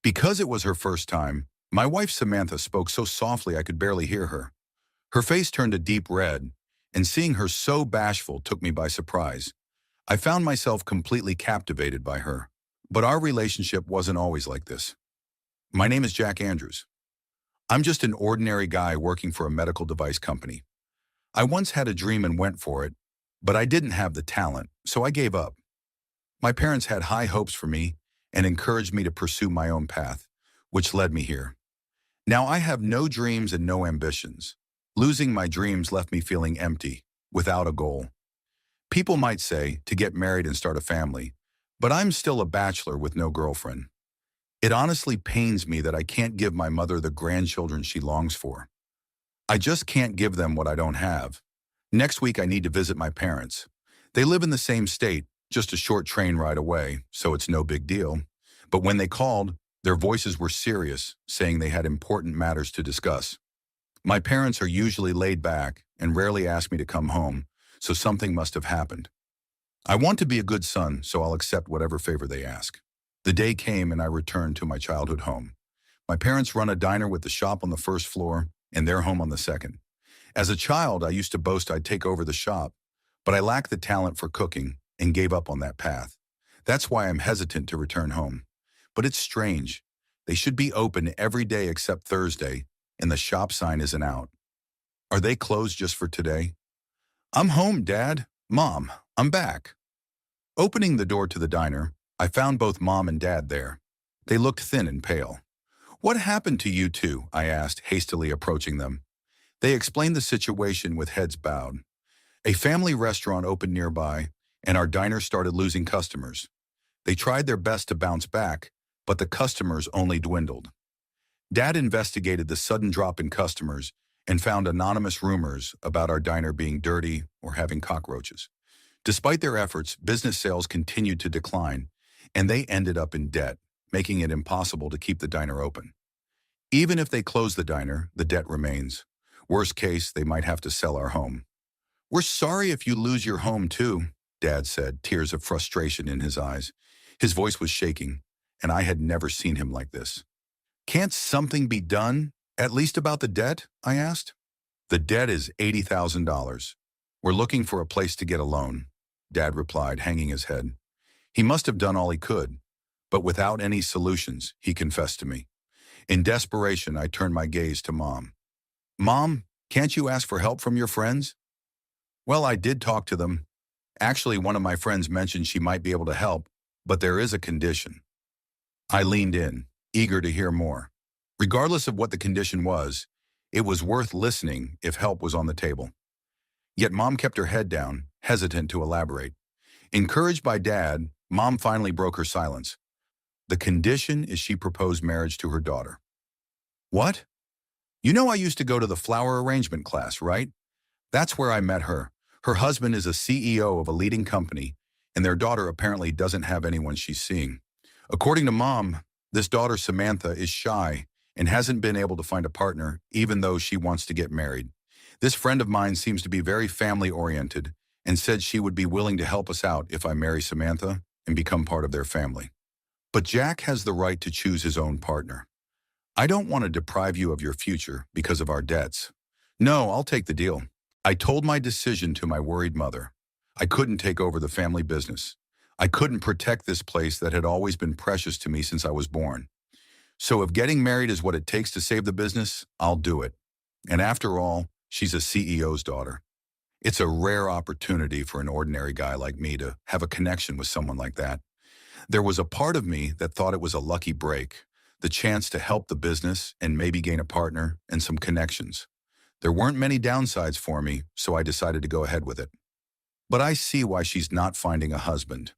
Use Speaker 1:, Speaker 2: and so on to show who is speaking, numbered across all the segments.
Speaker 1: Because it was her first time, my wife Samantha spoke so softly I could barely hear her. Her face turned a deep red, and seeing her so bashful took me by surprise. I found myself completely captivated by her. But our relationship wasn't always like this. My name is Jack Andrews. I'm just an ordinary guy working for a medical device company. I once had a dream and went for it, but I didn't have the talent, so I gave up. My parents had high hopes for me and encouraged me to pursue my own path, which led me here. Now I have no dreams and no ambitions. Losing my dreams left me feeling empty, without a goal. People might say to get married and start a family, but I'm still a bachelor with no girlfriend. It honestly pains me that I can't give my mother the grandchildren she longs for. I just can't give them what I don't have. Next week I need to visit my parents. They live in the same state, just a short train ride away, so it's no big deal. But when they called, their voices were serious, saying they had important matters to discuss. My parents are usually laid back and rarely ask me to come home, so something must have happened. I want to be a good son, so I'll accept whatever favor they ask. The day came and I returned to my childhood home. My parents run a diner with the shop on the first floor and their home on the second. As a child, I used to boast I'd take over the shop, but I lacked the talent for cooking and gave up on that path. That's why I'm hesitant to return home. But it's strange. They should be open every day except Thursday, and the shop sign isn't out. Are they closed just for today? I'm home, Dad. Mom, I'm back. Opening the door to the diner, I found both Mom and Dad there. They looked thin and pale. What happened to you two? I asked, hastily approaching them. They explained the situation with heads bowed. A family restaurant opened nearby, and our diner started losing customers. They tried their best to bounce back, but the customers only dwindled. Dad investigated the sudden drop in customers and found anonymous rumors about our diner being dirty or having cockroaches. Despite their efforts, business sales continued to decline, and they ended up in debt, making it impossible to keep the diner open. Even if they close the diner, the debt remains. Worst case, they might have to sell our home. We're sorry if you lose your home too, Dad said, tears of frustration in his eyes. His voice was shaking, and I had never seen him like this. Can't something be done, at least about the debt? I asked. The debt is $80,000. We're looking for a place to get a loan, Dad replied, hanging his head. He must have done all he could, but without any solutions, he confessed to me. In desperation, I turned my gaze to Mom. Mom, can't you ask for help from your friends? Well, I did talk to them. Actually, one of my friends mentioned she might be able to help, but there is a condition. I leaned in, eager to hear more. Regardless of what the condition was, it was worth listening if help was on the table. Yet Mom kept her head down, hesitant to elaborate. Encouraged by Dad, Mom finally broke her silence. The condition is she proposed marriage to her daughter. What? You know I used to go to the flower arrangement class, right? That's where I met her. Her husband is a CEO of a leading company, and their daughter apparently doesn't have anyone she's seeing. According to Mom, this daughter Samantha is shy and hasn't been able to find a partner, even though she wants to get married. This friend of mine seems to be very family-oriented and said she would be willing to help us out if I marry Samantha and become part of their family. But Jack has the right to choose his own partner. I don't want to deprive you of your future because of our debts. No, I'll take the deal. I told my decision to my worried mother. I couldn't take over the family business. I couldn't protect this place that had always been precious to me since I was born. So if getting married is what it takes to save the business, I'll do it. And after all, she's a CEO's daughter. It's a rare opportunity for an ordinary guy like me to have a connection with someone like that. There was a part of me that thought it was a lucky break, the chance to help the business and maybe gain a partner and some connections. There weren't many downsides for me, so I decided to go ahead with it. But I see why she's not finding a husband.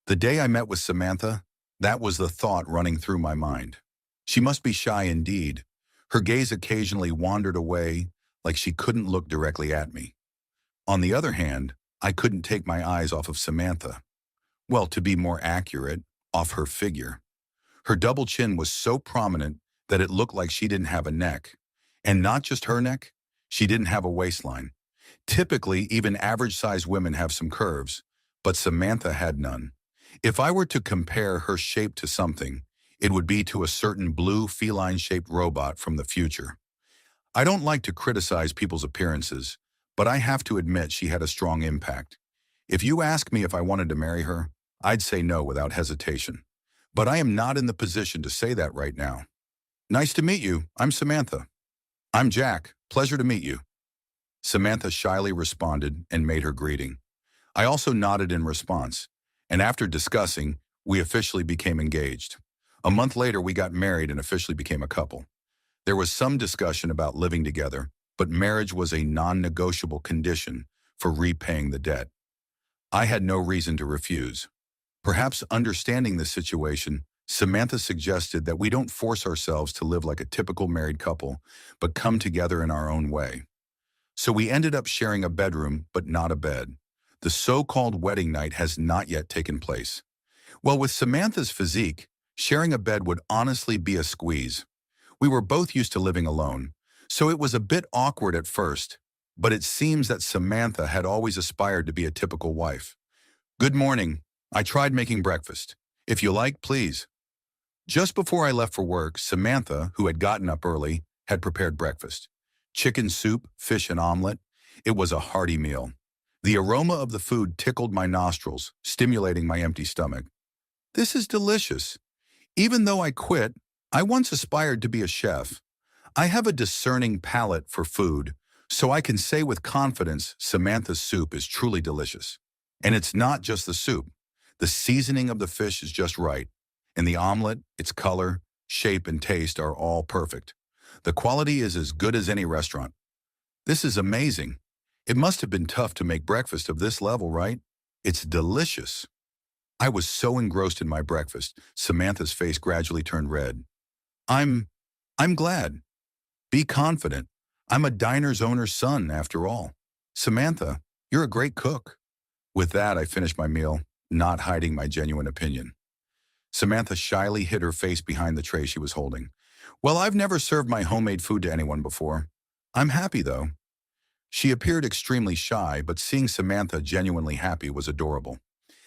Speaker 1: The day I met with Samantha, that was the thought running through my mind. She must be shy indeed. Her gaze occasionally wandered away, like she couldn't look directly at me. On the other hand, I couldn't take my eyes off of Samantha. Well, to be more accurate, off her figure. Her double chin was so prominent that it looked like she didn't have a neck. And not just her neck, she didn't have a waistline. Typically, even average-sized women have some curves, but Samantha had none. If I were to compare her shape to something, it would be to a certain blue feline-shaped robot from the future. I don't like to criticize people's appearances, but I have to admit she had a strong impact. If you ask me if I wanted to marry her, I'd say no without hesitation. But I am not in the position to say that right now. Nice to meet you. I'm Samantha. I'm Jack. Pleasure to meet you. Samantha shyly responded and made her greeting. I also nodded in response, and after discussing, we officially became engaged. A month later, we got married and officially became a couple. There was some discussion about living together, but marriage was a non-negotiable condition for repaying the debt. I had no reason to refuse. Perhaps understanding the situation, Samantha suggested that we don't force ourselves to live like a typical married couple, but come together in our own way. So we ended up sharing a bedroom, but not a bed. The so-called wedding night has not yet taken place. Well, with Samantha's physique, sharing a bed would honestly be a squeeze. We were both used to living alone, so it was a bit awkward at first, but it seems that Samantha had always aspired to be a typical wife. Good morning. I tried making breakfast. If you like, please. Just before I left for work, Samantha, who had gotten up early, had prepared breakfast. Chicken soup, fish, and omelet. It was a hearty meal. The aroma of the food tickled my nostrils, stimulating my empty stomach. This is delicious. Even though I quit, I once aspired to be a chef. I have a discerning palate for food, so I can say with confidence Samantha's soup is truly delicious. And it's not just the soup. The seasoning of the fish is just right. And the omelet, its color, shape, and taste are all perfect. The quality is as good as any restaurant. This is amazing. It must have been tough to make breakfast of this level, right? It's delicious. I was so engrossed in my breakfast, Samantha's face gradually turned red. I'm glad. Be confident. I'm a diner's owner's son, after all. Samantha, you're a great cook. With that, I finished my meal, not hiding my genuine opinion. Samantha shyly hid her face behind the tray she was holding. Well, I've never served my homemade food to anyone before. I'm happy, though. She appeared extremely shy, but seeing Samantha genuinely happy was adorable.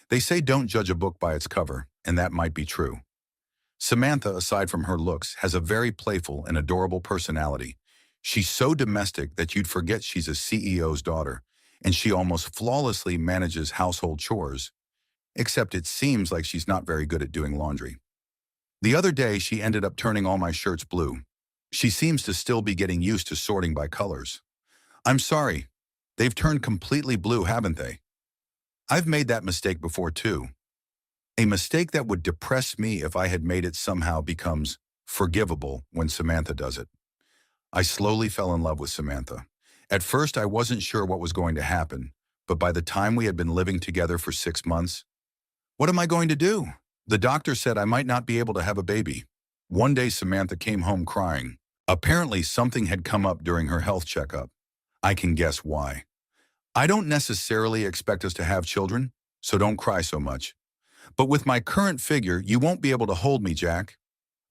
Speaker 1: They say don't judge a book by its cover, and that might be true. Samantha, aside from her looks, has a very playful and adorable personality. She's so domestic that you'd forget she's a CEO's daughter, and she almost flawlessly manages household chores, except it seems like she's not very good at doing laundry. The other day, she ended up turning all my shirts blue. She seems to still be getting used to sorting by colors. I'm sorry. They've turned completely blue, haven't they? I've made that mistake before, too. A mistake that would depress me if I had made it somehow becomes forgivable when Samantha does it. I slowly fell in love with Samantha. At first, I wasn't sure what was going to happen, but by the time we had been living together for 6 months, what am I going to do? The doctor said I might not be able to have a baby. One day, Samantha came home crying. Apparently, something had come up during her health checkup. I can guess why. I don't necessarily expect us to have children, so don't cry so much. But with my current figure, you won't be able to hold me, Jack.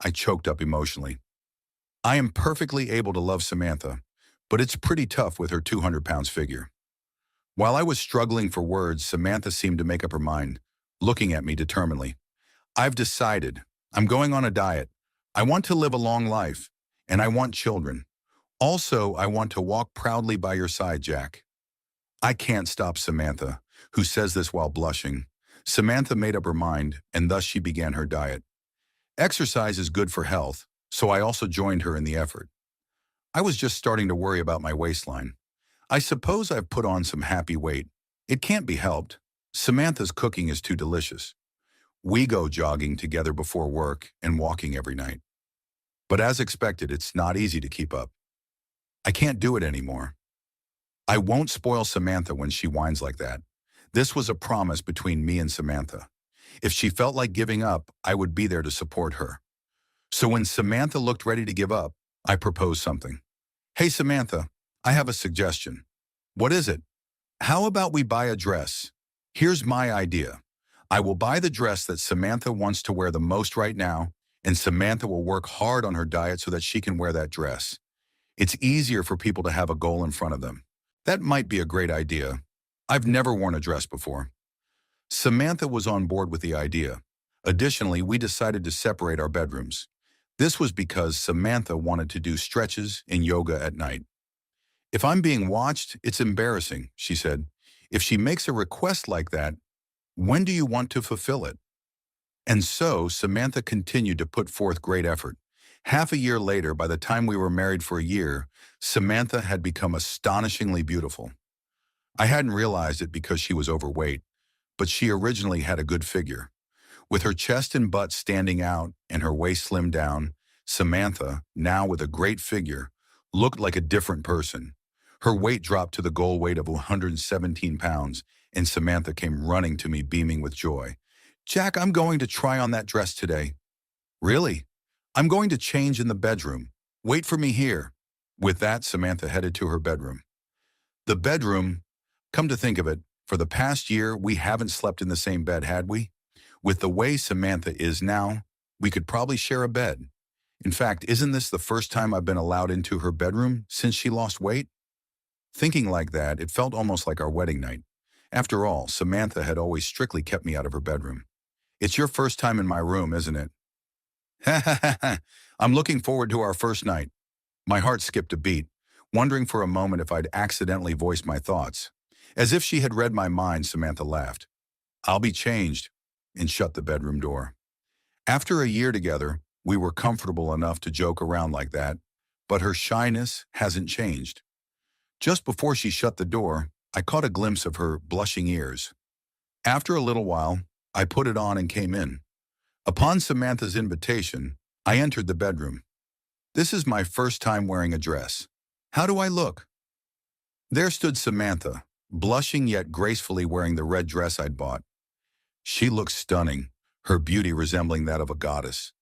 Speaker 1: I choked up emotionally. I am perfectly able to love Samantha, but it's pretty tough with her 200 pounds figure. While I was struggling for words, Samantha seemed to make up her mind, looking at me determinedly. I've decided. I'm going on a diet. I want to live a long life, and I want children. Also, I want to walk proudly by your side, Jack. I can't stop Samantha, who says this while blushing. Samantha made up her mind, and thus she began her diet. Exercise is good for health, so I also joined her in the effort. I was just starting to worry about my waistline. I suppose I've put on some happy weight. It can't be helped. Samantha's cooking is too delicious. We go jogging together before work and walking every night. But as expected, it's not easy to keep up. I can't do it anymore. I won't spoil Samantha when she whines like that. This was a promise between me and Samantha. If she felt like giving up, I would be there to support her. So when Samantha looked ready to give up, I proposed something. Hey, Samantha, I have a suggestion. What is it? How about we buy a dress? Here's my idea. I will buy the dress that Samantha wants to wear the most right now, and Samantha will work hard on her diet so that she can wear that dress. It's easier for people to have a goal in front of them. That might be a great idea. I've never worn a dress before. Samantha was on board with the idea. Additionally, we decided to separate our bedrooms. This was because Samantha wanted to do stretches and yoga at night. "If I'm being watched, it's embarrassing," she said. "If she makes a request like that, when do you want to fulfill it?" And so, Samantha continued to put forth great effort. Half a year later, by the time we were married for a year, Samantha had become astonishingly beautiful. I hadn't realized it because she was overweight, but she originally had a good figure. With her chest and butt standing out and her waist slimmed down, Samantha, now with a great figure, looked like a different person. Her weight dropped to the goal weight of 117 pounds, and Samantha came running to me beaming with joy. "Jack, I'm going to try on that dress today." "Really? I'm going to change in the bedroom. Wait for me here." With that, Samantha headed to her bedroom. The bedroom, come to think of it, for the past year, we haven't slept in the same bed, had we? With the way Samantha is now, we could probably share a bed. In fact, isn't this the first time I've been allowed into her bedroom since she lost weight? Thinking like that, it felt almost like our wedding night. After all, Samantha had always strictly kept me out of her bedroom. "It's your first time in my room, isn't it?" "Ha ha ha ha. I'm looking forward to our first night." My heart skipped a beat, wondering for a moment if I'd accidentally voiced my thoughts. As if she had read my mind, Samantha laughed. "I'll be changed," and shut the bedroom door. After a year together, we were comfortable enough to joke around like that, but her shyness hasn't changed. Just before she shut the door, I caught a glimpse of her blushing ears. After a little while, I put it on and came in. Upon Samantha's invitation, I entered the bedroom. "This is my first time wearing a dress. How do I look?" There stood Samantha, blushing yet gracefully wearing the red dress I'd bought. She looked stunning, her beauty resembling that of a goddess.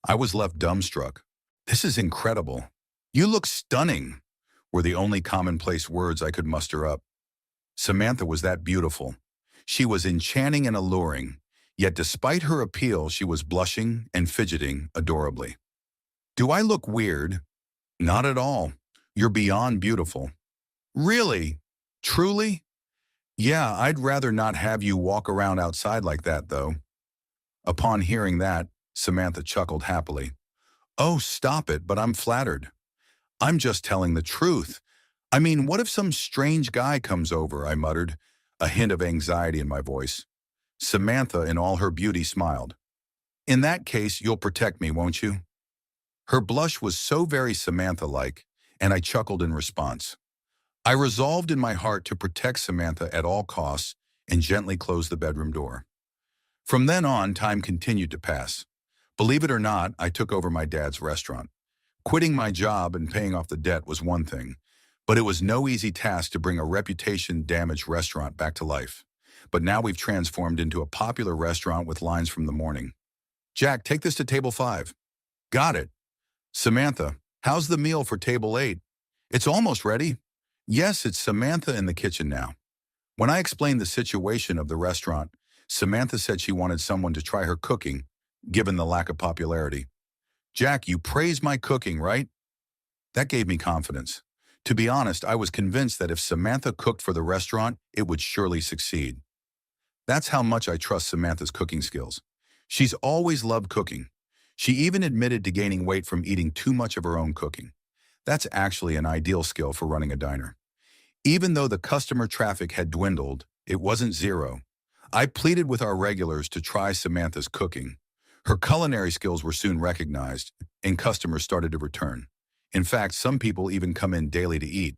Speaker 1: I was left dumbstruck. "This is incredible. You look stunning," were the only commonplace words I could muster up. Samantha was that beautiful. She was enchanting and alluring, yet despite her appeal, she was blushing and fidgeting adorably. "Do I look weird?" "Not at all. You're beyond beautiful." "Really? Truly?" "Yeah, I'd rather not have you walk around outside like that, though." Upon hearing that, Samantha chuckled happily. "Oh, stop it, but I'm flattered. I'm just telling the truth. I mean, what if some strange guy comes over?" I muttered, a hint of anxiety in my voice. Samantha, in all her beauty, smiled. "In that case, you'll protect me, won't you?" Her blush was so very Samantha-like, and I chuckled in response. I resolved in my heart to protect Samantha at all costs and gently closed the bedroom door. From then on, time continued to pass. Believe it or not, I took over my dad's restaurant. Quitting my job and paying off the debt was one thing, but it was no easy task to bring a reputation-damaged restaurant back to life. But now we've transformed into a popular restaurant with lines from the morning. "Jack, take this to table 5. "Got it." "Samantha, how's the meal for table 8? "It's almost ready." Yes, it's Samantha in the kitchen now. When I explained the situation of the restaurant, Samantha said she wanted someone to try her cooking, given the lack of popularity. "Jack, you praise my cooking, right?" That gave me confidence. To be honest, I was convinced that if Samantha cooked for the restaurant, it would surely succeed. That's how much I trust Samantha's cooking skills. She's always loved cooking. She even admitted to gaining weight from eating too much of her own cooking. That's actually an ideal skill for running a diner. Even though the customer traffic had dwindled, it wasn't zero. I pleaded with our regulars to try Samantha's cooking. Her culinary skills were soon recognized, and customers started to return. In fact, some people even come in daily to eat.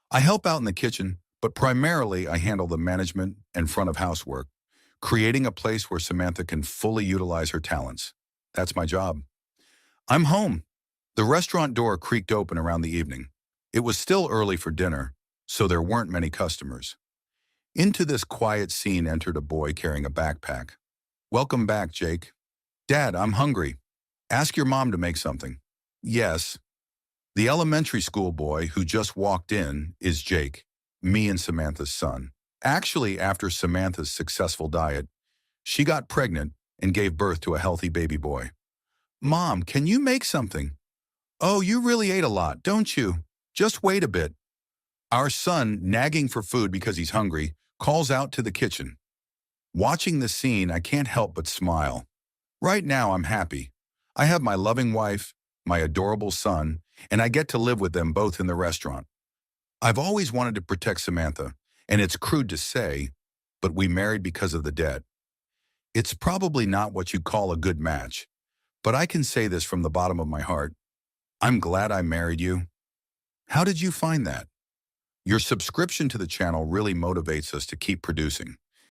Speaker 1: I help out in the kitchen, but primarily I handle the management and front of house work, creating a place where Samantha can fully utilize her talents. That's my job. I'm home. The restaurant door creaked open around the evening. It was still early for dinner, so there weren't many customers. Into this quiet scene entered a boy carrying a backpack. "Welcome back, Jake." "Dad, I'm hungry. Ask your mom to make something." "Yes." The elementary school boy who just walked in is Jake, me and Samantha's son. Actually, after Samantha's successful diet, she got pregnant and gave birth to a healthy baby boy. "Mom, can you make something?" "Oh, you really ate a lot, don't you? Just wait a bit." Our son, nagging for food because he's hungry, calls out to the kitchen. Watching the scene, I can't help but smile. Right now, I'm happy. I have my loving wife, my adorable son, and I get to live with them both in the restaurant. I've always wanted to protect Samantha, and it's crude to say, but we married because of the debt. It's probably not what you call a good match, but I can say this from the bottom of my heart. I'm glad I married you. How did you find that? Your subscription to the channel really motivates us to keep producing.